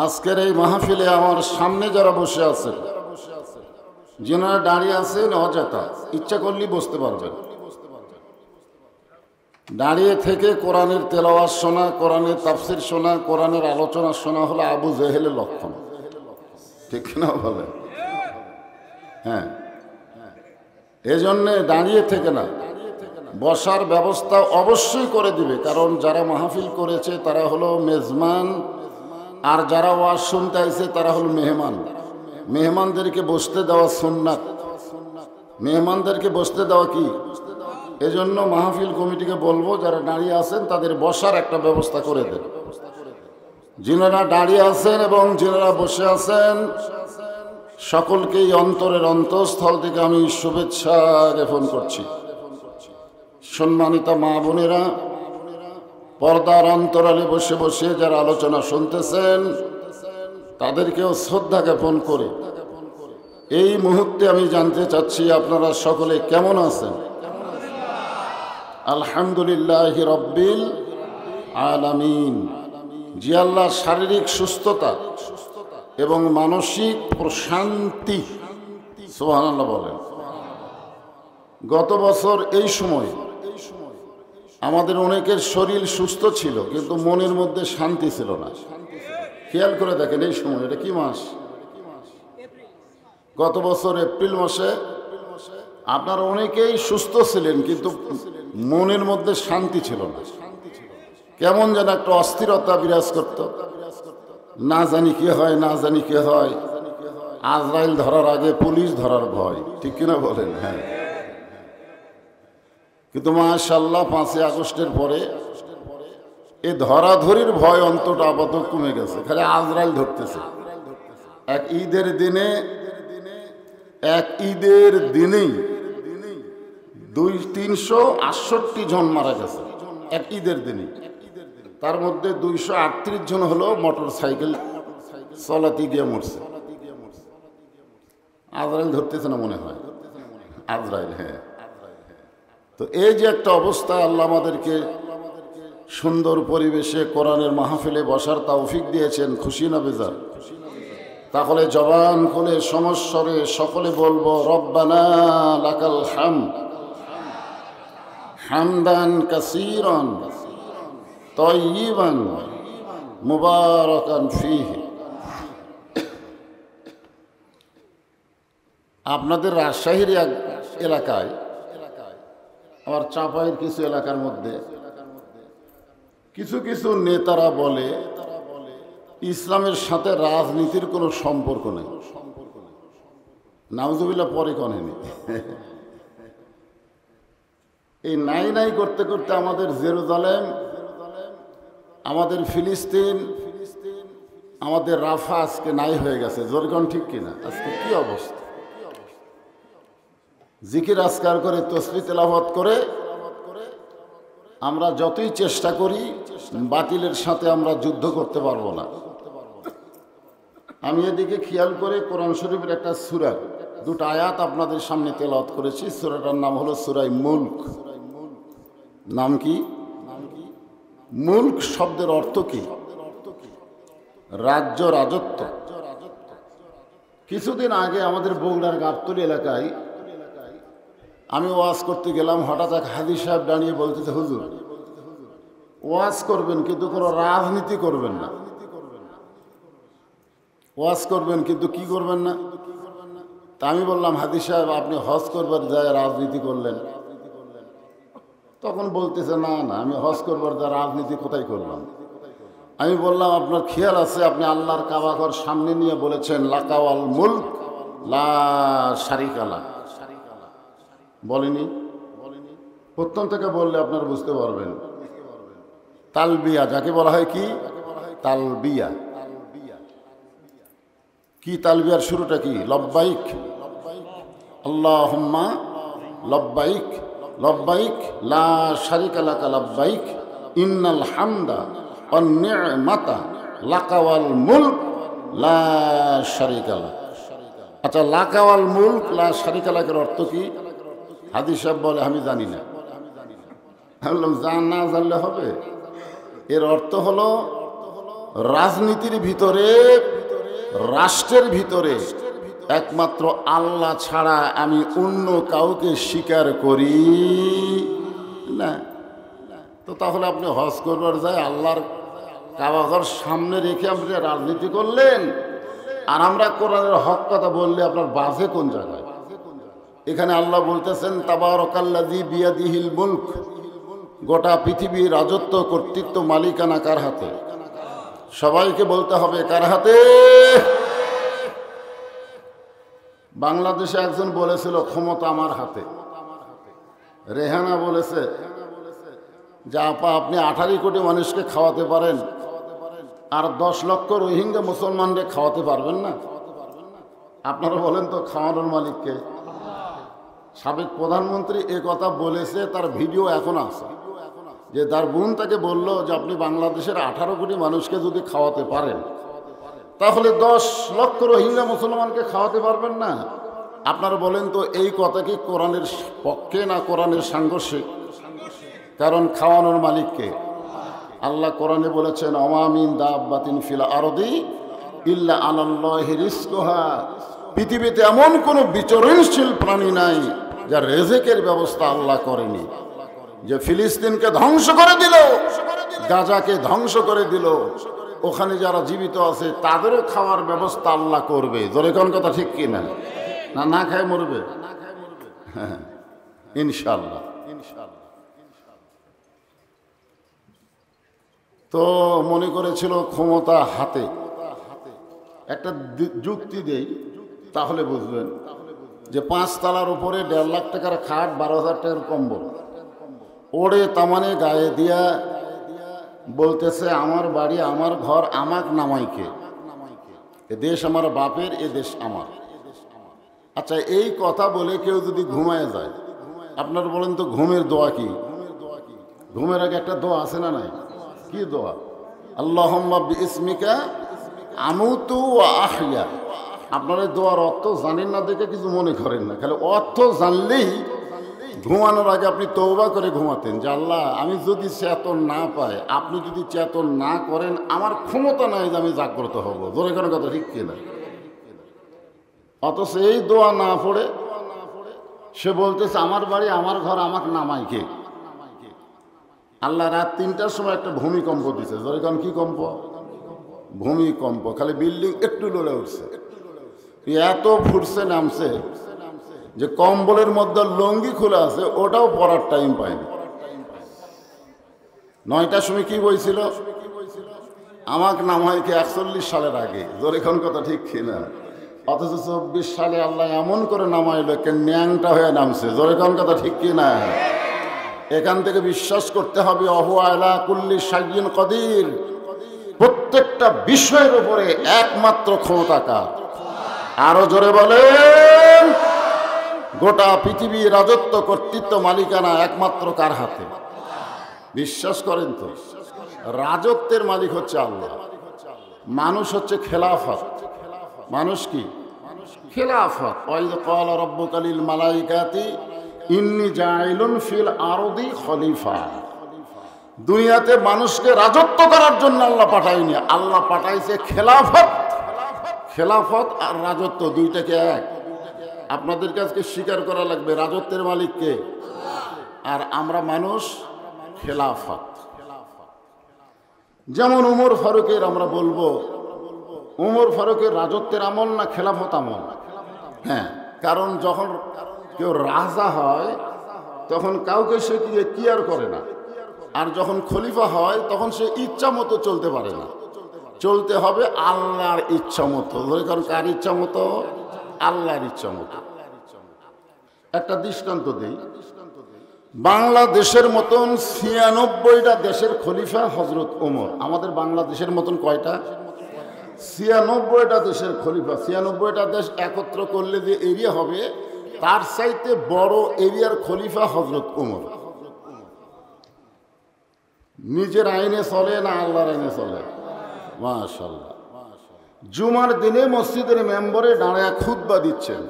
আজকের এই মাহফিলে আমার সামনে যারা বসে আছেন, যারা দাঁড়িয়ে আছেন, অযথা ইচ্ছা করলেই বসতে পারবেন। দাঁড়িয়ে থেকে কোরআনের তেলাওয়াত শোনা, কোরআনের তাফসির শোনা, কোরআনের আলোচনা শোনা হলো আবু জেহেলের লক্ষণ। ঠিক না বলে? হ্যাঁ, এজন্যে দাঁড়িয়ে থেকে না, বসার ব্যবস্থা অবশ্যই করে দিবে। কারণ যারা মাহফিল করেছে তারা হলো মেজবান, আর যারা ওয়াজ শুনতে আইছে তারা হলো মেহমান। মেহমানদেরকে বসতে দেওয়া সুন্নাত, মেহমানদেরকে বসতে দেওয়া কি? এজন্য মাহফিল কমিটিকে বলবো যারা দাঁড়িয়ে আছেন তাদের বসার একটা ব্যবস্থা করে দেন। যিনারা দাঁড়িয়ে আছেন এবং যিনারা বসে আছেন সকলকেই অন্তরের অন্তঃস্থল থেকে আমি শুভেচ্ছা জ্ঞাপন করছি। সম্মানিত মা বোনেরা, পর্দার অন্তরালে বসে বসে যারা আলোচনা শুনতেছেন তাদেরকেও শ্রদ্ধা জ্ঞাপন করে এই মুহূর্তে আমি জানতে চাচ্ছি আপনারা সকলে কেমন আছেন? আলহামদুলিল্লাহ রাব্বিল আলামিন। জি আল্লাহ শারীরিক সুস্থতা এবং মানসিক প্রশান্তি, সুবহানাল্লাহ বলেন। গত বছর এই সময় আমাদের অনেকের শরীর সুস্থ ছিল কিন্তু মনের মধ্যে শান্তি ছিল না। খেয়াল করে দেখেন এই সময়, এটা কি মাস? গত বছর এপ্রিল মাসে আপনারা অনেকেই সুস্থ ছিলেন কিন্তু মনের মধ্যে শান্তি ছিল না। কেমন যেন একটা অস্থিরতা বিরাজ করত। না জানি কি হয়, না জানি কি হয়। আজরাইল ধরার আগে পুলিশ ধরার ভয়, ঠিক কিনা বলেন? হ্যাঁ, কিন্তু মাশাআল্লাহ 5ই আগস্টের পরে এই ধরাধরির ভয় অন্তত আপাতত কমে গেছে। খালি আজরাইল ধরতেছে। এক ঈদের দিনেই 368 জন মারা গেছে এক ঈদের দিনেই। তার মধ্যে 238 জন হলো মোটর সাইকেল চলাতে গিয়ে মরছে। আজরাইল ধরতেছে না মনে হয়? আজরাইল, হ্যাঁ। তো এই যে একটা অবস্থা, আল্লাহ আমাদেরকে সুন্দর পরিবেশে কোরআনের মাহফিলে বসার তৌফিক দিয়েছেন, খুশি না বেজার? তাহলে জবান খুলে সমস্বরে সকলে বলবো রব্বানা লাকাল হামদ হামদান কাসীরান তাইয়িবান মুবারাকান ফীহি। আপনাদের রাজশাহীর এক এলাকায়, আবার চাঁপাইয়ের কিছু এলাকার মধ্যে কিছু কিছু নেতারা বলে ইসলামের সাথে রাজনীতির কোনো সম্পর্ক নেই। নাউজুবিল্লাহ পরে কনেনি। এই নাই নাই করতে করতে আমাদের জেরুজালেম, আমাদের ফিলিস্তিন, আমাদের রাফা আজকে নাই হয়ে গেছে। জোরগণ ঠিক কিনা? আজকে কি অবস্থা! জিকির আজকার করে, তসবিহ তেলাওয়াত করে আমরা যতই চেষ্টা করি বাতিলের সাথে আমরা যুদ্ধ করতে পারবো না। আমি এদিকে খেয়াল করে কোরআন শরীফের একটা সূরা, দুটো আয়াত আপনাদের সামনে তেলাওয়াত করেছি। সূরাটার নাম হলো সূরা মুলক। নাম কি? মুলক শব্দের অর্থ কি? রাজ্য, রাজত্ব। কিছুদিন আগে আমাদের বগুড়ার গাবতলী এলাকায় আমি ওয়াজ করতে গেলাম। হঠাৎ এক হাজী সাহেব দাঁড়িয়ে বলতেছে, হুজুর ওয়াজ করবেন কিন্তু কোনো রাজনীতি করবেন না। ওয়াজ করবেন কিন্তু কি করবেন না? তা আমি বললাম, হাজী সাহেব আপনি হজ করবার যায় রাজনীতি করলেন। তখন বলতেছে, না না, আমি হজ করবার যায় রাজনীতি কোথায় করলাম? আমি বললাম, আপনার খেয়াল আছে আপনি আল্লাহর কাবা ঘর সামনে নিয়ে বলেছেন লাকাওয়াল মুলক লা শারিকা লাহ, বলেনি? প্রথম থেকে বললে আপনারা বুঝতে পারবেন। তালবিয়া যাকে বলা হয়, কি তালবিয়া? কি তালবিয়ার শুরুটা কি? লব্বাইক আল্লাহুম্মা লব্বাইক লব্বাইক লা শারিকা লাকা লব্বাইক ইন্নাল হামদা ওয়ান নি'মাতা লাকা ওয়াল মুলক লা শারিকা লাক। আচ্ছা, লাকা ওয়াল মুলক লা শারিকা লাকের অর্থ কি? হাজী সাহেব বলে, আমি জানি না। আমি বললাম, না জানলে হবে? এর অর্থ হলো রাজনীতির ভিতরে, রাষ্ট্রের ভিতরে একমাত্র আল্লাহ ছাড়া আমি অন্য কাউকে স্বীকার করি না। তো তাহলে আপনি হজ করবার যায় আল্লাহর কাবাঘর সামনে রেখে আপনি রাজনীতি করলেন, আর আমরা কোরআনের হক কথা বললে আপনার বাজে কোন জায়গায়? এখানে আল্লাহ বলতেছেন তাবারাকাল্লাযী বিয়াদিহিল মুলক, গোটা পৃথিবীর রাজত্ব, কর্তৃত্ব, মালিকানা কার হাতে? সবাইকে বলতে হবে কার হাতে? বাংলাদেশে একজন বলেছিল ক্ষমতা আমার হাতে। রেহানা বলেছে যে আপা আপনি 18 কোটি মানুষকে খাওয়াতে পারেন, আর 10 লক্ষ রোহিঙ্গা মুসলমানকে খাওয়াতে পারবেন না? আপনারা বলেন তো খাওয়ানোর মালিককে? সাবেক প্রধানমন্ত্রী এ কথা বলেছে, তার ভিডিও এখন আছে, যে তার বোন তাকে বলল যে আপনি বাংলাদেশের 18 কোটি মানুষকে যদি খাওয়াতে পারেন তাহলে 10 লক্ষ রোহিঙ্গা মুসলমানকে খাওয়াতে পারবেন না? আপনারা বলেন তো এই কথা কি কোরআনের পক্ষে না কোরআনের সাংঘর্ষিক? কারণ খাওয়ানোর মালিককে আল্লাহ কোরআনে বলেছেন ওমা মিন দাব্বাতিন ফিল আরদি ইল্লা আলাল্লাহি রিজকুহা, পৃথিবীতে এমন কোনো বিচরণশীল প্রাণী নাই যার রিজকের ব্যবস্থা আল্লাহ করেনি। যে ফিলিস্তিনকে ধ্বংস করে দিল, গাজাকে ধ্বংস করে দিল, ওখানে যারা জীবিত আছে তাদেরও খাওয়ার ব্যবস্থা আল্লাহ করবে। জোরে কোন কথা ঠিক কি না? না না খায় মরবে? হ্যাঁ ইনশাআল্লাহ। তো মনে করেছিল ক্ষমতা হাতে। একটা যুক্তি দেই তাহলে বুঝবেন, যে 5 তলার উপরে 1.5 লাখ টাকার খাট, 12,000 টাকার কম্বল ওড়ে তামানে গায়ে দিয়া বলতেছে আমার বাড়ি, আমার ঘর, আমাক নামাইকে, এ দেশ আমার বাপের, এ দেশ আমার। আচ্ছা এই কথা বলে কেউ যদি ঘুমায় যায়, আপনারা বলেন তো ঘুমের দোয়া কি? ঘুমের আগে একটা দোয়া আছে না নাই? কি দোয়া? আল্লাহুম্মা বিইসমিকা আমুতু ওয়া আহইয়া। আপনারা দোয়ার অর্থ জানেন না দেখে কিছু মনে করেন না, খালি অর্থ জানলেই ঘুমানোর আগে আপনি তওবা করে ঘুমাতেন যে আল্লাহ আমি যদি চেতন না পাই, আপনি যদি চেতন না করেন, আমার ক্ষমতা নাই যে আমি জাগ্রত হব। জোরে কোনো কথা ঠিক কিনা? অথচ এই দোয়া না পড়ে সে বলতেছে আমার বাড়ি, আমার ঘর, আমাকে নামাই কে? আল্লাহ রাত 3টার সময় একটা ভূমিকম্প দিছে। জোরে কোন কি কম্প? ভূমিকম্প। খালি বিল্ডিং একটু লড়ে উঠছে, এত ফুটছে নামছে যে কম্বলের মধ্যে লঙ্গি খোলা আছে ওটাও পরার টাইম পায়নি। 9টার সময় কি বলছিল? আমাকে নামাই কে 41 সালের আগে। জোরে কোন কথা ঠিক কিনা? অথচ 24 সালে আল্লাহ এমন করে নামাইলো কে ন্যাংটা হয়ে নামছে। জোরে কোন কথা ঠিক কিনা? এখান থেকে বিশ্বাস করতে হবে অহুয়া আলা কুল্লি শাইইন কদির, প্রত্যেকটা বিষয়ের উপরে একমাত্র ক্ষমতা কার? আরো জোরে বলেন। গোটা পৃথিবী রাজত্ব, কর্তৃত্ব, মালিকানা একমাত্র কার হাতে? বিশ্বাস করেন তো? রাজত্বের মালিক হচ্ছে আল্লাহ, মানুষ হচ্ছে খেলাফত। মানুষ কি? খেলাফত। ওয়াইদ ক্বালা রাব্বুকা লিল মালাইকাতি ইন্নী জাইলুন ফিল আরদি খলিফা। দুনিয়াতে মানুষকে রাজত্ব করার জন্য আল্লাহ পাঠায়নি, আল্লাহ পাঠাইছে খেলাফত। খেলাফত আর রাজত্ব দুইটাকে এক। আপনাদের কাছে স্বীকার করা লাগবে রাজত্বের মালিককে, আর আমরা মানুষ খেলাফত। যেমন উমর ফারুকের আমরা বলবো উমর ফারুকের রাজত্বের আমল না খেলাফত আমল? হ্যাঁ, কারণ যখন কেউ রাজা হয় তখন কাউকে সে কি আর করে না, আর যখন খলিফা হয় তখন সে ইচ্ছা মতো চলতে পারে না, চলতে হবে আল্লাহর ইচ্ছা মতো। কারণ কার ইচ্ছা মতো? আল্লাহর ইচ্ছা মতো। একটা দৃষ্টান্ত দেই, বাংলাদেশের মতন 96টা দেশের খলিফা হজরত ওমর। আমাদের বাংলাদেশের মতন কয়টা? 96টা দেশের খলিফা। 96টা দেশ একত্র করলে যে এরিয়া হবে তার চাইতে বড় এরিয়ার খলিফা হজরত ওমর। নিজের আইনে চলে না আল্লাহর আইনে চলে? মাশাআল্লাহ। জুমার দিনে মসজিদের মেম্বরে দাঁড়ায় খুতবা দিচ্ছেন।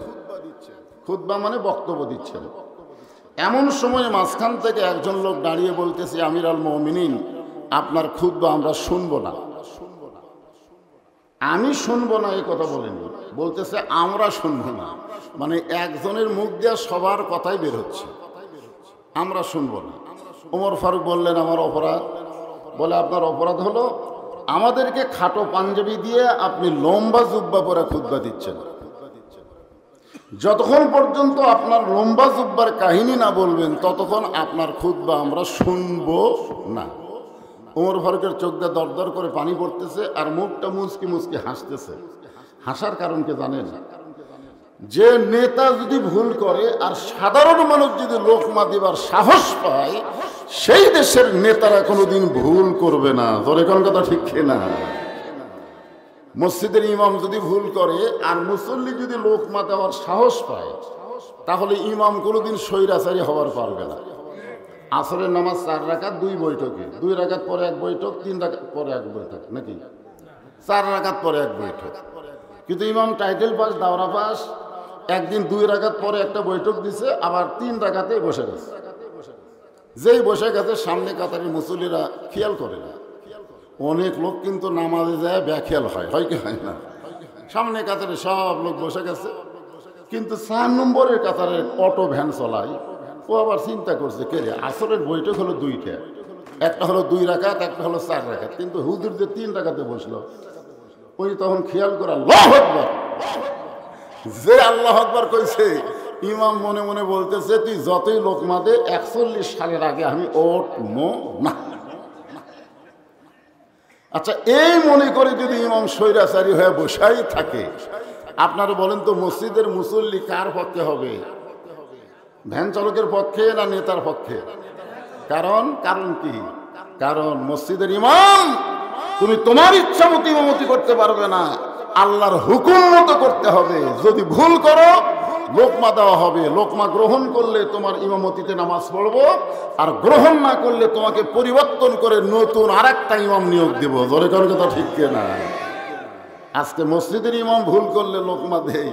খুতবা মানে বক্তব্য দিচ্ছেন। এমন সময় মাঝখান থেকে একজন লোক দাঁড়িয়ে বলতেছে আমির আল মুমিনিন, আপনার খুতবা আমরা শুনবো না। আমি শুনবো না এই কথা বলেনি, বলতেছে আমরা শুনবো না, মানে একজনের মুখ দিয়ে সবার কথাই বের হচ্ছে, আমরা শুনবো না। ওমর ফারুক বললেন আমার অপরাধ? বলে আপনার অপরাধ হলো আমাদেরকে খাটো পাঞ্জাবি দিয়ে আপনি লম্বা জুব্বা পরে খুতবা দিচ্ছেন। যতক্ষণ পর্যন্ত আপনার লম্বা জুব্বার কাহিনী না বলবেন ততক্ষণ আপনার খুতবা আমরা শুনবো না। ওমর ফারুকের চোখ দিয়ে দরদর করে পানি পড়তেছে আর মুখটা মুচকি মুচকি হাসতেছে। হাসার কারণ কে জানেন? যে নেতা যদি ভুল করে আর সাধারণ মানুষ যদি লোকমা দিবার সাহস পায়, সেই দেশের নেতারা কোনোদিন ভুল করবে না। ধরে কোন কথা ঠিক না? মসজিদের ইমাম যদি ভুল করে আর মুসল্লি যদি লোকমা দেওয়ার সাহস পায়, তাহলে ইমাম কোনোদিন স্বৈরাচারী হওয়ার পারবে না। আসরের নামাজ 4 রাকাত 2 বৈঠকে, 2 রাকাত পরে 1 বৈঠক, 3 রাকাত পরে 1 বৈঠক, নাকি 4 রাকাত পরে 1 বৈঠক। কিন্তু ইমাম টাইটেল পাস, দাওরা পাস, একদিন 2 রাকাত পরে একটা বৈঠক দিছে, আবার 3 রাকাতে বসে গেছে। যেই বসে গেছে সামনে কাতারের মুসল্লিরা খেয়াল করে না। অনেক লোক কিন্তু নামাজে যায় বেখেয়াল হয়, হয় কি হয় না? সামনে কাতারে সব লোক বসে গেছে, কিন্তু 4 নম্বরের কাতারের অটো ভ্যান চলায়। ও আবার চিন্তা করছে, কে রে, আসরের বৈঠক হলো 2টা, একটা হলো 2 রাকাত, একটা হলো 4 রাকাত, কিন্তু হুজুর যে 3 রাকাতে বসলো। ওই তখন খেয়াল করে আল্লাহু আকবার, যে আল্লাহ আকবার কইছে, ইমাম মনে মনে বলতেছে তুই যতই লোকমা দে 41 সালের আগে আমি ওঠবো না। আচ্ছা, এই মনে করে যদি ইমাম স্বৈরাচারী হয়ে বসাই থাকে, আপনারা বলেন তো মসজিদের মুসল্লি কার পক্ষে হবে? ভ্যান চালকের পক্ষে না নেতার পক্ষে? কারণ কি? কারণ মসজিদের ইমাম তুমি তোমার ইচ্ছা মতো ইমামতি করতে পারবে না, আল্লাহর হুকুম মতো করতে হবে। যদি ভুল করো লোকমা দেওয়া হবে, লোকমা গ্রহণ করলে তোমার ইমামতিতে নামাজ পড়বো, আর গ্রহণ না করলে তোমাকে পরিবর্তন করে নতুন আরেকটা ইমাম নিয়োগ দেব। ধরে কোন কথা ঠিক না? আজকে মসজিদের ইমাম ভুল করলে লোকমা দেই,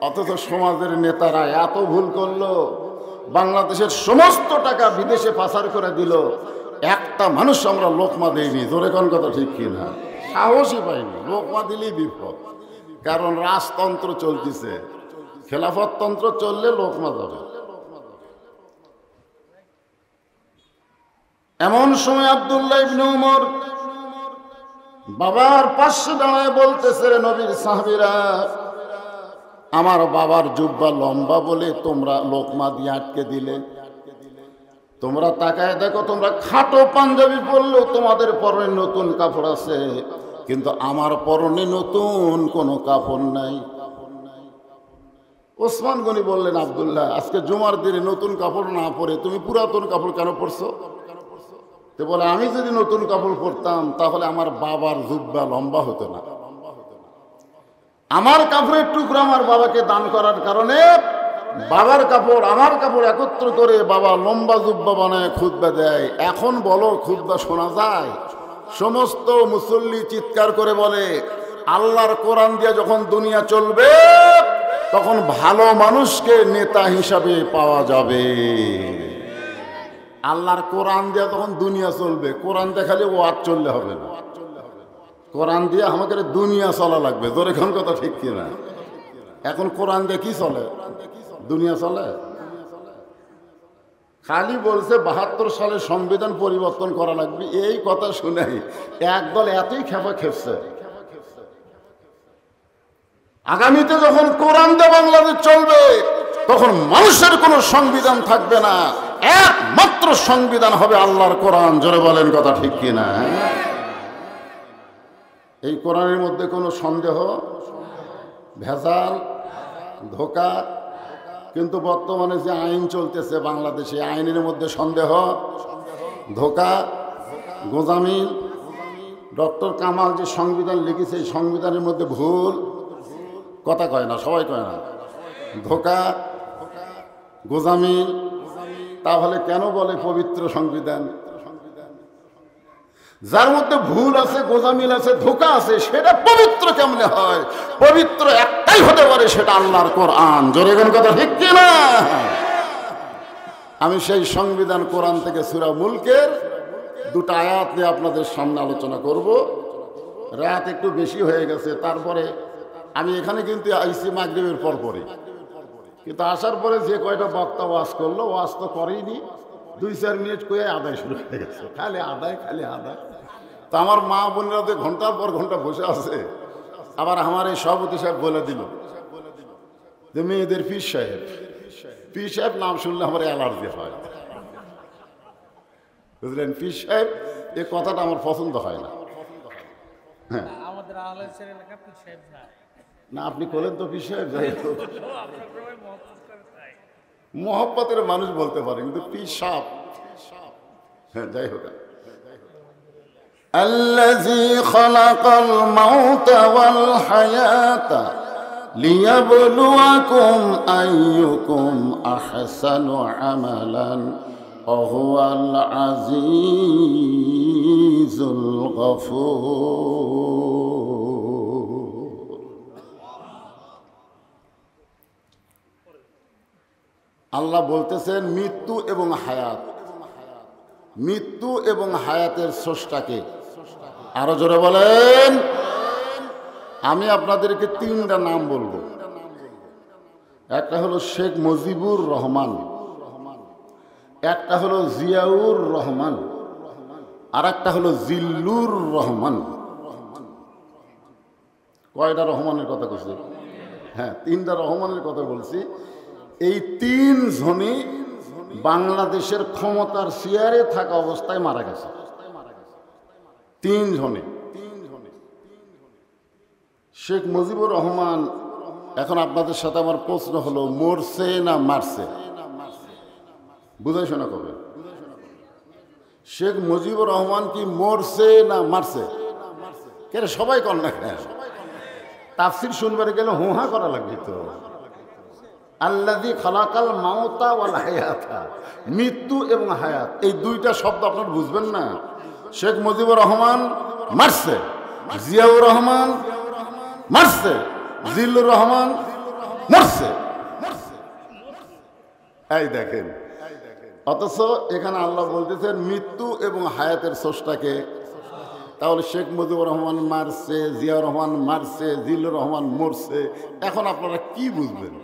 অথচ সমাজের নেতারা এত ভুল করলো, বাংলাদেশের সমস্ত টাকা বিদেশে পাচার করে দিল, একটা মানুষ আমরা লোকমা দেইনি। ধরে কোন কথা ঠিক কিনা? সাহসই পাইনি, লোকমা দিলেই বিপদ। কারণ রাজতন্ত্র চলতেছে, খেলাফততন্ত্র চললে লোকমা যাবে। এমন সময় আব্দুল্লাহ ইবনে উমর বাবার পাশে দাঁড়ায় বলতেছে, রে নবীর সাহাবীরা, আমার বাবার জুব্বা লম্বা বলে তোমরা লোকমা দিয়ে আটকে দিলে। তোমরা তাকায় দেখো, তোমরা খাটো পাঞ্জাবি পরলেও তোমাদের পরনে নতুন কাপড় আছে, কিন্তু আমার পরনে নতুন কোনো কাপড় নাই। ওসমান গনি বললেন, আব্দুল্লাহ, আজকে জুমার দিনে নতুন কাপড় না পরে তুমি পুরাতন কাপড় কেন পরছো? তো বলে, আমি যদি নতুন কাপড় পরতাম তাহলে আমার বাবার জুব্বা লম্বা হতো না। আমার কাপড়ের টুকরা আমার বাবাকে দান করার কারণে বাবার কাপড় আমার কাপড় একত্র করে বাবা লম্বা জুব্বা বানায় খুতবা দেয়। এখন বলো, খুতবা শোনা যায়? সমস্ত মুসল্লি চিৎকার করে বলে, আল্লাহর কোরআন দিয়ে যখন দুনিয়া চলবে তখন ভালো মানুষকে নেতা হিসাবে পাওয়া যাবে। আল্লাহর কোরআন দিয়ে তখন দুনিয়া চলবে, কোরআন দেখালে ওয়াজ চললে হবে না, কোরআন দিয়ে আমাকে দুনিয়া চলা লাগবে। ধরে কোন কথা ঠিক কিনা? এখন কোরআন দিয়ে কি চলে? দুনিয়া চলে। খালি বলছে 72 সালে সংবিধান পরিবর্তন করা লাগবে, এই কথা শুনেই একদল এতই খেপা খেপছে। আগামীতে যখন কোরআন দিয়ে বাংলাদেশ চলবে তখন মানুষের কোনো সংবিধান থাকবে না, একমাত্র সংবিধান হবে আল্লাহর কোরআন। জোরে বলেন কথা ঠিক কিনা? এই কোরআনের মধ্যে কোনো সন্দেহ, ভেজাল, ধোঁকা, কিন্তু বর্তমানে যে আইন চলতেছে বাংলাদেশে, আইনের মধ্যে সন্দেহ, ধোঁকা, গোজামিল। ডক্টর কামাল যে সংবিধান লিখেছে, এই সংবিধানের মধ্যে ভুল, কথা কয় না, সবাই কয় না, ধোঁকা, গোজামিল। তাহলে কেন বলে পবিত্র সংবিধান? যার মধ্যে ভুল আছে, গোজামিল আছে, ধোঁকা আছে, সেটা পবিত্র কেমনে হয়? পবিত্র একটাই হতে পারে, সেটা আল্লাহর কোরআন। জোরে কোন কথা ঠিক কিনা? আমি সেই সংবিধান কোরআন থেকে সূরা মুলকের 2টা আয়াত নিয়ে আপনাদের সামনে আলোচনা করব। রাত একটু বেশি হয়ে গেছে। তারপরে আমি এখানে কিন্তু আইসি মাগরিবের পর পরে, কিন্তু আসার পরে যে কয়টা বক্তা ওয়াজ করলো, ওয়াজ তো করেইনি, 2-4 মিনিট কয়ে আদায় শুরু হয়ে গেছে, খালি আদায় খালি আদায়। তো আমার মা বোনেরা তো ঘন্টার পর ঘন্টা বসে আছে। আবার আমার এই সভাপতি সাহেব বলে দিল যে মেয়েদের পীর সাহেব নাম শুনলে আমার অ্যালার্জি হয়, বুঝলেন? পীর সাহেব এই কথাটা আমার পছন্দ হয় না। হ্যাঁ, না আপনি বলেন তো পীর সাহেব, যাই হোক মোহব্বতের মানুষ বলতে পারে, কিন্তু পীর সাহেব, হ্যাঁ যাই হোক। الذي خلق الموت والحياة ليبلوكم أيكم أحسن عملا وهو العزيز الغفور। আল্লাহ বলতেছেন মৃত্যু এবং হায়াত, মৃত্যু এবং হায়াতের স্রষ্টাকে। আরো জোরে বলেন। আমি আপনাদেরকে 3টা নাম বলবো। একটা হলো শেখ মুজিবুর রহমান, একটা হলো জিয়াউর রহমান, আর একটা হলো জিল্লুর রহমান। কয়টা রহমানের কথা বলছি? হ্যাঁ, 3টা রহমানের কথা বলছি। এই 3 জনই বাংলাদেশের ক্ষমতার চেয়ারে থাকা অবস্থায় মারা গেছে। 3 জনে। শেখ মুজিবুর রহমান, এখন আপনাদের সাথে আমার প্রশ্ন হলো, মরছে না মারছে? বুঝাই শোনা কবে? শেখ মুজিবুর রহমান কি মরছে না মারছে? কেন সবাই কর না? তাফসীর শুনবার গেলে হুহা করা লাগবে তো। আল্লাযী খালাকাল মাউতা ওয়াল হায়াতা, মৃত্যু এবং হায়াত, এই 2টা শব্দ আপনারা বুঝবেন না। শেখ মুজিবুর রহমান মারছে, জিয়াউর রহমান মারছে, জিল্লুর রহমান মরছে। এই দেখেন, অথচ এখানে আল্লাহ বলতেছেন মৃত্যু এবং হায়াতের স্রষ্টাকে। তাহলে শেখ মুজিবুর রহমান মারছে, জিয়াউর রহমান মারছে, জিল্লুর রহমান মরছে। এখন আপনারা কি বুঝবেন?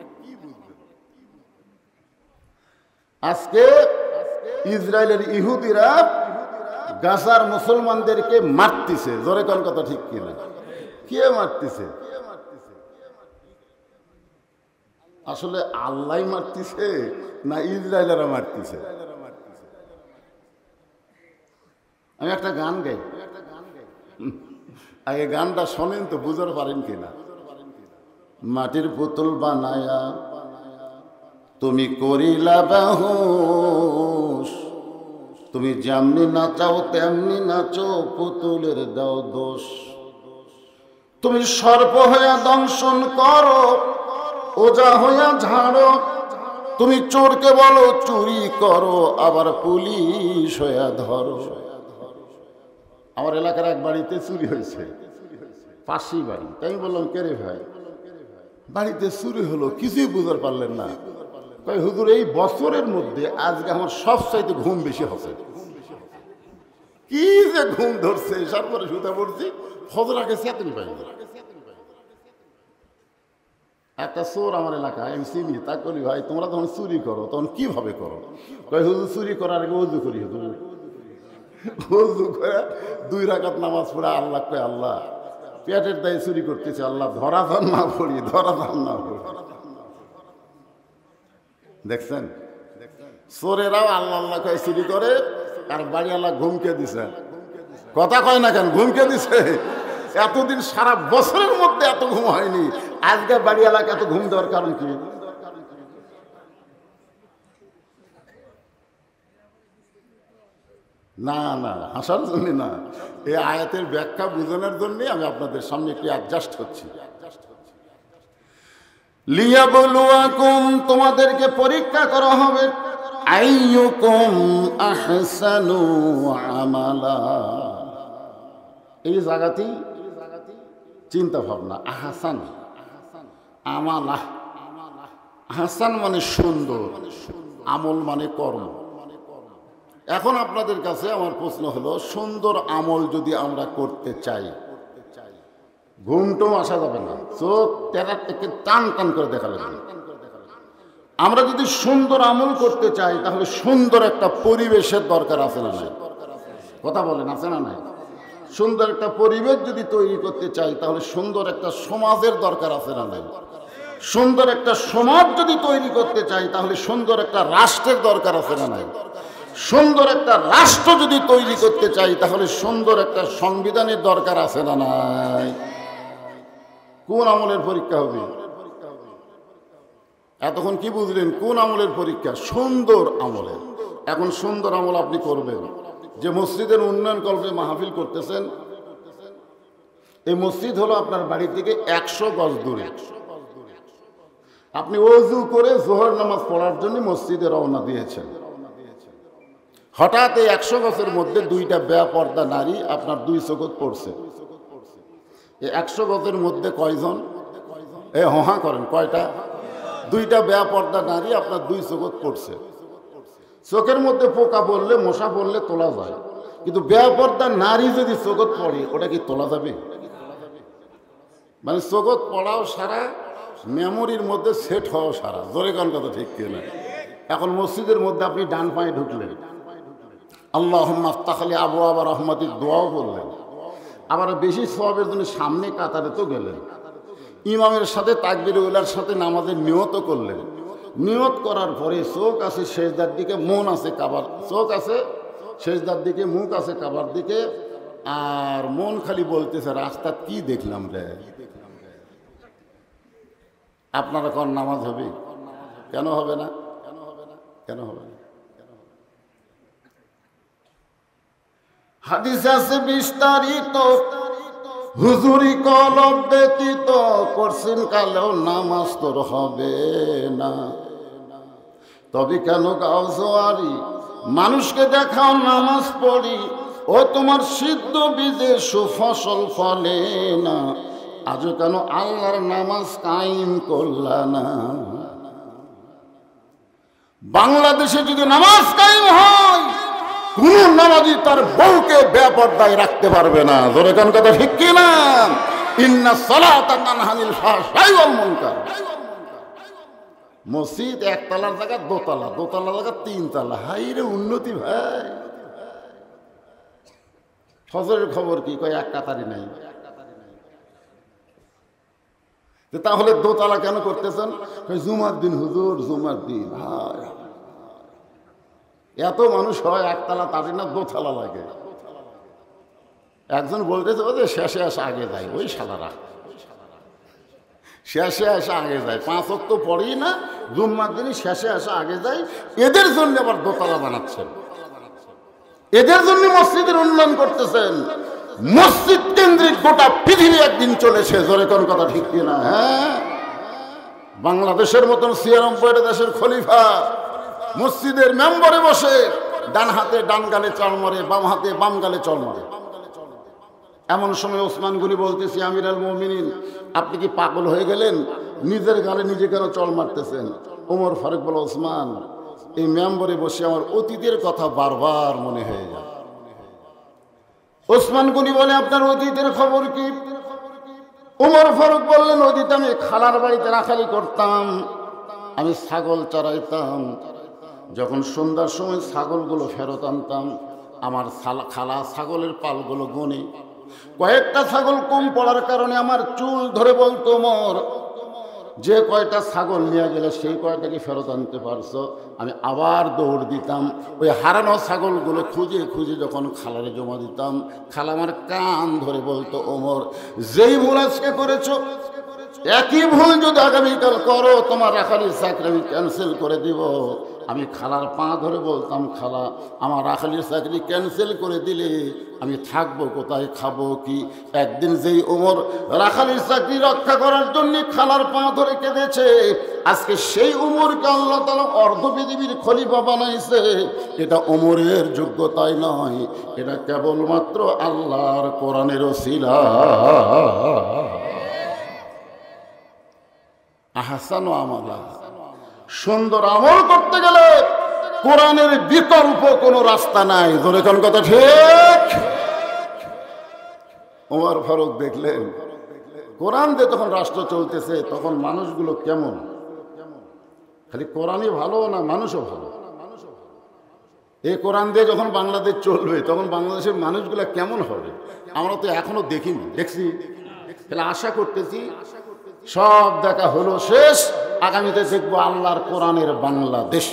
আজকে ইসরায়েলের ইহুদিরা গাজার মুসলমানদেরকে মারতেছে। জোরে কোন কথা ঠিক কিনা? কে মারতেছে? আসলে আল্লাহ মারতেছে না ইসরায়েলেরা মারতেছে? আমি একটা গান গাই, আগে গানটা শোনেন তো বুঝতে পারেন কিনা। মাটির পুতুল বানায়া তুমি করিলা বাহুস, তুমি যেমনি নাচাও তেমনি নাচো, পুতুলের দাও দোষ। তুমি সর্প হইয়া দংশন করো, ওজা হইয়া ঝাড়ো, তুমি চোরকে বলো চুরি করো, আবার পুলিশ হইয়া ধরো। আমার এলাকার এক বাড়িতে চুরি হয়েছে, পাশেই বাড়ি। তাই আমি বললাম, কে রে ভাই, বাড়িতে চুরি হলো, কিছুই বুঝতে পারলেন না? কই হুজুর, এই বছরের মধ্যে আজকে আমার সবচাইতে ঘুম বেশি হচ্ছে। কি যে ঘুম ধরছে, তারপরে শুতে পড়ছি, ফজর আগে চেতন পাই। একটা চোর আমার এলাকায়, আমি চিনি, তা করি ভাই তোমরা যখন চুরি করো তখন কিভাবে করো? কই হুজুর, চুরি করার আগে ওযু করি হুজুর, ওযু করে 2 রাকাত নামাজ পড়ে আল্লাহ কয়, আল্লাহ পেটের দায়ে চুরি করতেছে, আল্লাহ ধরা ধান না পড়ি, ধরা ধান না পড়ি। দেখছেন, চোরেরাও আল্লাহ আল্লাহ কয় চুরি করে, আর বাড়ি আল্লাহ ঘুমকে দিছে। কথা কয় না কেন? ঘুমকে দিছে। এতদিন সারা বছরের মধ্যে এত ঘুম হয়নি, আজকে বাড়ি এলাকা এত ঘুম দেওয়ার কারণ কি? না না, হাসার জন্য না, এই আয়াতের ব্যাখ্যা বোঝানোর জন্য আমি আপনাদের সামনে একটু অ্যাডজাস্ট হচ্ছি। লিয়াবলুয়াকুম, তোমাদেরকে পরীক্ষা করা হবে, আইয়ুকুম আহসানু আমালা। এই জায়গাতেই চিন্তা ভাবনা। আহসান, আমালা। আহসান মানে সুন্দর, আমল মানে কর্ম। এখন আপনাদের কাছে আমার প্রশ্ন হলো, সুন্দর আমল যদি আমরা করতে চাই ঘুমটাও আসা যাবে না, চোখ টেরা থেকে টান টান করে দেখা লাগবে। আমরা যদি সুন্দর আমল করতে চাই তাহলে সুন্দর একটা পরিবেশের দরকার আছে না নাই? কথা বলেন, আছে না নাই? সুন্দর একটা পরিবেশ যদি তৈরি করতে চাই তাহলে সুন্দর একটা সমাজের দরকার আছে না নাই? সুন্দর একটা সমাজ যদি তৈরি করতে চাই তাহলে সুন্দর একটা রাষ্ট্রের দরকার আছে না নাই? সুন্দর একটা রাষ্ট্র যদি তৈরি করতে চাই তাহলে সুন্দর একটা সংবিধানের দরকার আছে না নাই? কোন আমলের পরীক্ষা হবে? এতক্ষণ কি বুঝলেন? কোন আমলের পরীক্ষা? সুন্দর আমলের। এখন সুন্দর আমল আপনি করবেন। যে মসজিদের উন্নয়ন কল্পে মাহফিল করতেছেন, এই মসজিদ হলো আপনার বাড়ি থেকে 100 গজ দূরে। আপনি ওযু করে জোহর নামাজ পড়ার জন্য মসজিদে রওনা দিয়েছেন। হঠাৎ এই 100 গজের মধ্যে 2টা বেপর্দা নারী আপনার 2 চোখত পড়ছে। এই 100 গজের মধ্যে কয়জন? হা করেন, কয়টা? 2টা বেপর্দা নারী আপনার 2 চোখত পড়ছে। চোখের মধ্যে পোকা পড়লে, মশা পড়লে তোলা যায়, কিন্তু বেপর্দা নারী যদি চোখত পড়ে ওটা কি তোলা যাবে? মানে চোখত পড়াও সারা, মেমোরির মধ্যে সেট হওয়া সারা। জোরে গান কথা ঠিক কিনা? এখন মসজিদের মধ্যে আপনি ডান পায়ে ঢুকলেন, আল্লাহুম্মা আফতাহ লি আবওয়াব রাহমাতিক দোয়াও বললেন, আবার বেশি সওয়াবের জন্য সামনে কাতারে তো গেলেন, ইমামের সাথে তাকবীরুল্লাহর সাথে নামাজের নিয়তও করলেন। নিয়ত করার পরে চোখ আছে সেজদার দিকে, মন আছে কাবার, চোখ আছে সেজদার দিকে, মুখ আছে কাবার দিকে, আর মন খালি বলতেছে রাস্তা কি দেখলাম রে। আপনারা কোন নামাজ হবে? কেন হবে না? কেন হবে না? হাদিস আছে বিস্তারিত, হুজুরি কলব ব্যতীত করছেন কালেও নামাজ তোর হবে না। তবে কেন গাও জোয়ারি, মানুষকে দেখাও নামাজ পড়ি, ও তোমার সিদ্ধ বীজে সুফসল ফলে না। আজও কেন আল্লাহর নামাজ কায়েম করলা না? বাংলাদেশে যদি নামাজ কায়েম হয়, কোন নামাজি তার বউকে বেপরদায় রাখতে পারবে না। জোরে কান কথা ঠিক কিনা? ইন্না সালাতা তানহা আনিল ফাহশাই ওয়াল মুনকার। মসজিদ একতলার জায়গা দোতলা, দোতলার জায়গা 3 তলা। হাই রে উন্নতি ভাই! ফজরের খবর কি? কয় এক কাতারি নাই। তাহলে দোতলা কেন করতেছেন? জুমার দিন হুজুর, জুমার দিন। ভাই এত মানুষ হয় একতলা, তাদের না দোতলা লাগে। একজন বলতেছে যে শেষে আসে আগে যায়, ওই শালারা শেষে আসে আগে যায়, 5 ওয়াক্ত পড়েই না, জুম্মার দিনই শেষে আসে আগে যায়। এদের জন্য আবার দোতলা বানাচ্ছেন, এদের জন্য মসজিদের উন্নয়ন করতেছেন। মসজিদ কেন্দ্রিক গোটা পৃথিবী একদিন চলেছে। জোরে কোন কথা ঠিক কিনা? হ্যাঁ, বাংলাদেশের মতন 96 দেশের খলিফা মসজিদের মেম্বরে বসে ডান হাতে ডান গালে চড় মারে, বাম হাতে বাম গালে চড় মারে। এমন সময় ওসমান গনি বলতেছি, আমির আল মুমিনিন, আপনি কি পাগল হয়ে গেলেন? নিজের গালে নিজে কেন চড় মারতেছেন? ওমর ফারুক বলে, ওসমান, এই মেম্বরে বসে আমার অতীতের কথা বারবার মনে হয়ে যায়। ওসমান গনি বলে, আপনার অতীতের খবর কি? ওমর ফারুক বললেন, অতীতে আমি খালার বাড়িতে রাখালি করতাম, আমি ছাগল চড়াইতাম। যখন সন্ধ্যার সময় ছাগলগুলো ফেরত আনতাম, আমার খালা ছাগলের পালগুলো গুনে কয়েকটা ছাগল কম পড়ার কারণে আমার চুল ধরে বলতো, ওমর, যে কয়টা ছাগল নিয়ে গেলে সেই কয়টাকে ফেরত আনতে পারছো? আমি আবার দৌড় দিতাম, ওই হারানো ছাগলগুলো খুঁজে খুঁজে যখন খালারে জমা দিতাম, খালা আমার কান ধরে বলতো, ওমর, যেই ভুল আজকে করেছো, একই ভুল যদি আগামীকাল করো, তোমার রাখালির চাকরি আমি ক্যান্সেল করে দিব। আমি খালার পা ধরে বলতাম, খালা, আমার রাখালির চাকরি ক্যান্সেল করে দিলে আমি থাকবো কোথায়, খাবো কি? একদিন যেই ওমর রাখালির চাকরি রক্ষা করার জন্য খালার পা ধরে কেঁদেছে, আজকে সেই ওমরকে আল্লাহ তাআলা অর্ধ পৃথিবীর খলিফা বানাইছে। এটা ওমরের যোগ্যতাই নয়, এটা কেবলমাত্র আল্লাহর কোরআনের ওসিলা। আহসানু আমালা, সুন্দর আমল করতে গেলে কোরআনের বিকল্প কোনো রাস্তা নাই। ধরে কোন কথা ঠিক? ওমর ফারুক দেখলেন কোরআন দিয়ে তখন রাষ্ট্র চলতেছে, তখন মানুষগুলো কেমন? খালি কোরআনই ভালো না, মানুষও ভালো? এই কোরআন দিয়ে যখন বাংলাদেশ চলবে তখন বাংলাদেশের মানুষগুলো কেমন হবে? আমরা তো এখনো দেখিনি, দেখছি। তাহলে আশা করতেছি সব দেখা হলো শেষ, আগামীতে দেখবো আল্লাহর কোরআনের বাংলাদেশ।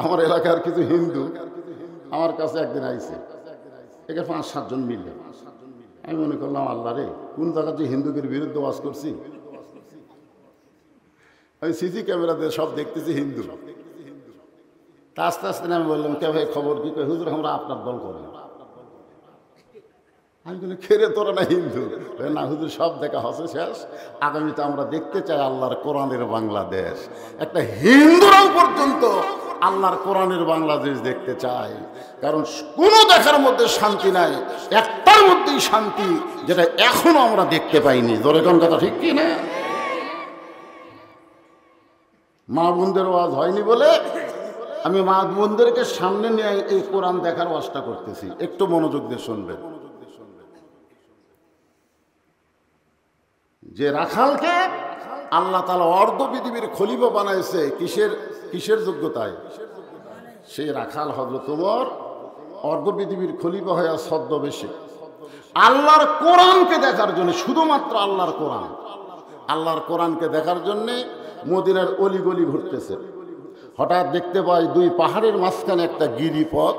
আমার এলাকার কিছু হিন্দু আমার কাছে একদিন আইছে, এখানে 5-7 জন মিলে। আমি মনে করলাম আল্লাহ রে, কোন জায়গায় যে হিন্দুদের বিরুদ্ধে ওয়াজ করছি। আমি সিসি ক্যামেরা দিয়ে সব দেখতেছি হিন্দু। তা আস্তে আস্তে আমি বললাম, কে ভাই খবর কি? হুজুর আমরা আপনার দল করি। আমি বলি, খেরে তোরা না হিন্দু? না হুজুর, সব দেখা হচ্ছে শেষ, আগামীতে আমরা দেখতে চাই আল্লাহর কোরআনের বাংলাদেশ। একটা হিন্দুরাও পর্যন্ত আল্লাহর কোরআনের বাংলাদেশ দেখতে চায়, কারণ কোনো দেখার মধ্যে শান্তি নাই, একটার মধ্যেই শান্তি, যেটা এখনো আমরা দেখতে পাইনি। ধরে কোন কথা ঠিক কি না? মা বোনদের ওয়াজ হয়নি বলে আমি মা বোনদেরকে সামনে নিয়ে এই কোরআন দেখার ওয়াজটা করতেছি, একটু মনোযোগ দিয়ে শুনবেন। যে রাখালকে আল্লাহ তাআলা অর্ধ পৃথিবীর খলিফা বানাইছে কিসের যোগ্যতায়? সেই রাখাল হযরত ওমর অর্ধ পৃথিবীর খলিফা হয়ে ছদ্মবেশে আল্লাহর কোরআনকে দেখার জন্য, শুধুমাত্র আল্লাহর কোরআনকে দেখার জন্য মদিনার অলিগলি ঘুরতেছে। হঠাৎ দেখতে পাই 2 পাহাড়ের মাঝখানে একটা গিরিপথ,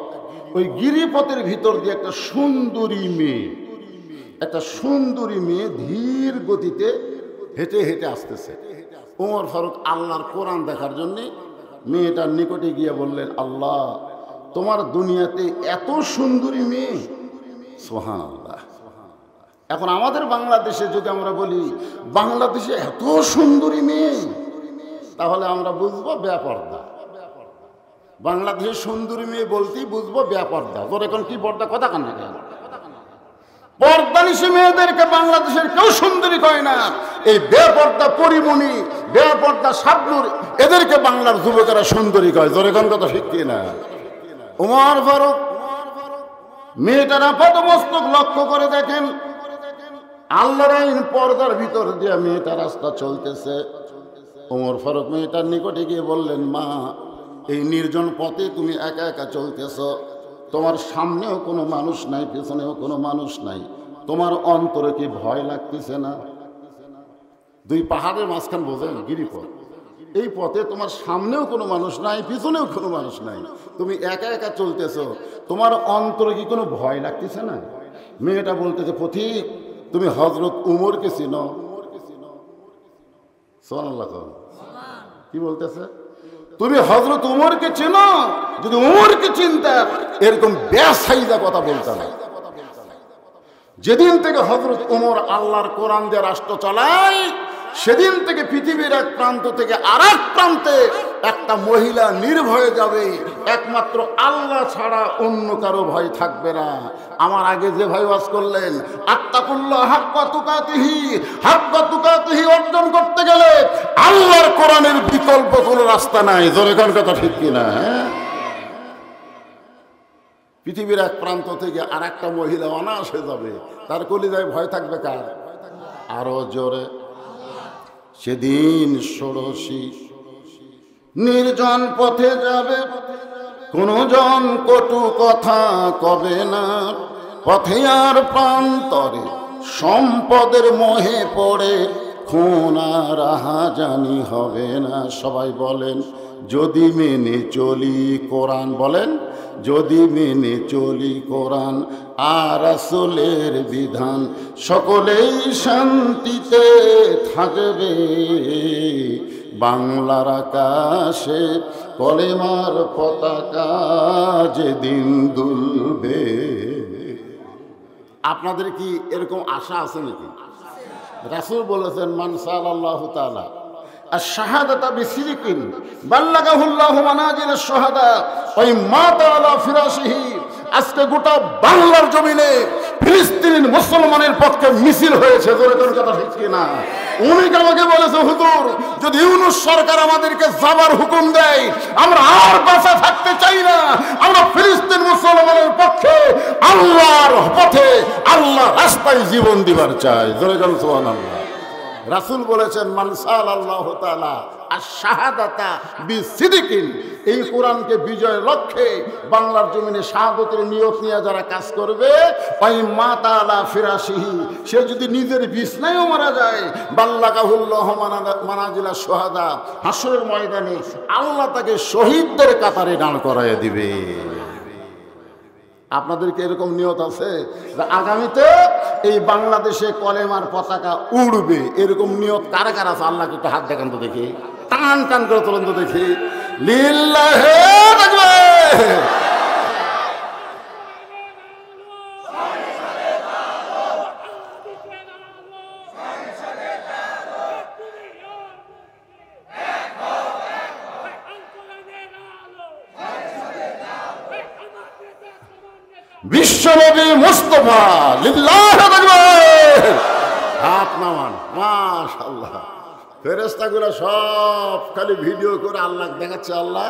ওই গিরিপথের ভিতর দিয়ে একটা সুন্দরী মেয়ে ধীর গতিতে হেঁটে হেঁটে আসতেছে। ওমর ফারুক আল্লাহর কোরআন দেখার জন্যে মেয়েটার নিকটে গিয়ে বললেন, আল্লাহ, তোমার দুনিয়াতে এত সুন্দরী মেয়ে, সুবহানাল্লাহ। এখন আমাদের বাংলাদেশে যদি আমরা বলি বাংলাদেশে এত সুন্দরী মেয়ে, তাহলে আমরা বুঝবো বেপর্দা। বাংলাদেশের সুন্দরী মেয়ে বলতেই বুঝবো বেপর্দা। তোর এখন কি পর্দা? কথা কান্না কেন? পর্দানিশী মেয়েদেরকে বাংলাদেশের কেউ সুন্দরী কয় না। এই বেপর্দা পরিমণি, বেপর্দা শাবনূর, এদেরকে বাংলার যুবকেরা সুন্দরী কয়। জোরে কোন কথা ঠিক কি না? ওমর ফারুক মেয়েটার আপাতমস্তক লক্ষ্য করে দেখেন, আল্লাহর আইন পর্দার ভিতর দিয়ে মেয়েটা রাস্তা চলতেছে। ওমর ফারুক মেয়েটার নিকটে গিয়ে বললেন, মা, এই নির্জন পথে তুমি একা একা চলতেছ, তোমার সামনেও কোনো মানুষ নাই, পেছনেও কোনো মানুষ নাই, তোমার অন্তরে কি ভয় লাগতেছে না? 2 পাহাড়ের মাঝখান বোঝেন গিরিপথ, এই পথে তোমার সামনেও কোনো মানুষ নাই, পিছনেও কোনো মানুষ নাই, তুমি একা একা চলতেছ, তোমার অন্তরে কি কোনো ভয় লাগতেছে না? মেয়েটা বলতেছে, পথিক, তুমি হযরত উমরকে চিনো? সুবহানাল্লাহ। কি বলতেছে? তুমি হযরত উমরকে চেনো? যদি উমরকে চিনতে এরকম বেসাইদা কথা বলতে না। যেদিন থেকে হযরত উমর আল্লাহর কোরআন দিয়ে রাষ্ট্র চালায়, সেদিন থেকে পৃথিবীর এক প্রান্ত থেকে আরেক প্রান্তে একটা মহিলা নির্ভয়ে যাবে, একমাত্র আল্লাহ ছাড়া অন্য কারো ভয় থাকবে না। আমার আগে যে ভাই ওয়াজ করলেন, আত্তাকুল্লাহ হাক্কা তুকাতিহি অর্জন করতে গেলে আল্লাহর কোরআনের বিকল্প কোনো রাস্তা নাই। জোরে কোন কথা ঠিক কিনা? পৃথিবীর এক প্রান্ত থেকে আর একটা মহিলা অনায়াসে যাবে, তার কলিজায় ভয় থাকবে কার? আরো জোরে। সেদিন ষোড়শী নির্জন পথে যাবে, কোন জন কটু কথা কবে না, পথে আর প্রান্তরে সম্পদের মোহে পড়ে খুন আর রাহাজানি হবে না। সবাই বলেন, যদি মেনে চলি কোরআন, বলেন, যদি মেনে চলি কোরআন আর রাসূলের বিধান, সকলেই শান্তিতে থাকবে, বাংলার আকাশে কলেমার পতাকা যেদিন দুলবে। আপনাদের কি এরকম আশা আছে নাকি? রাসূল বলেছেন, মান সাল্লাল্লাহু তাআলা আশ-শাহাদাতা বিসিরিকিন বাল্লাগাহুল্লাহু মানাজিলাশ শাহাদা ওয়া মাতা আলা ফিরাশিহি। আজকে গোটা বাংলার জমিনে ফিলিস্তিনি মুসলমানের পক্ষে মিছিল হয়েছে, জোরে কোন কথা ঠিক কিনা? উনি আমাকে বলেছে, হুজুর যদি ইউনূস সরকার আমাদেরকে যাবার হুকুম দেয় আমরা আর বাঁচা থাকতে চাই না, আমরা ফিলিস্তিন মুসলমানের পক্ষে আল্লাহর পথে আল্লাহ রাস্তায় জীবন দিবার চাই, জোরে কোন সুবহানাল্লাহ। রাসূল বলেছেন, মান সাল্লাল্লাহু তাআলা আশ-শাহাদাতা বিসিদিকিন, এই কোরআনকে বিজয়ের লক্ষ্যে বাংলার জমিনে শাহাদাতের নিয়ত নিয়ে যারা কাজ করবে, ওই মা তাআলা ফিরাশিহি, সে যদি নিজের বিছনায়ও মারা যায়, বাল্লাগাহুল্লাহু মানাজিলা শুহাদা, হাসরের ময়দানে আল্লাহ তাকে শহীদদের কাতারে দাঁড় করায় দিবে। আপনাদেরকে এরকম নিয়ত আছে যে আগামীতে এই বাংলাদেশে কলেমার পতাকা উড়বে, এরকম নিয়ত কারা কারা আছে? আল্লাহকে একটু হাত দেখান তো দেখি, টান টান করে তোলেন তো দেখি। লিল্লাহি তাকবীর। বিশ্বনবী মুস্তাফা লিল্লাহি তাকবীর। হাত নামান, মাশাআল্লাহ। ফেরেশতাগুলো সব খালি ভিডিও করে আল্লাহ দেখাচ্ছে। আল্লাহ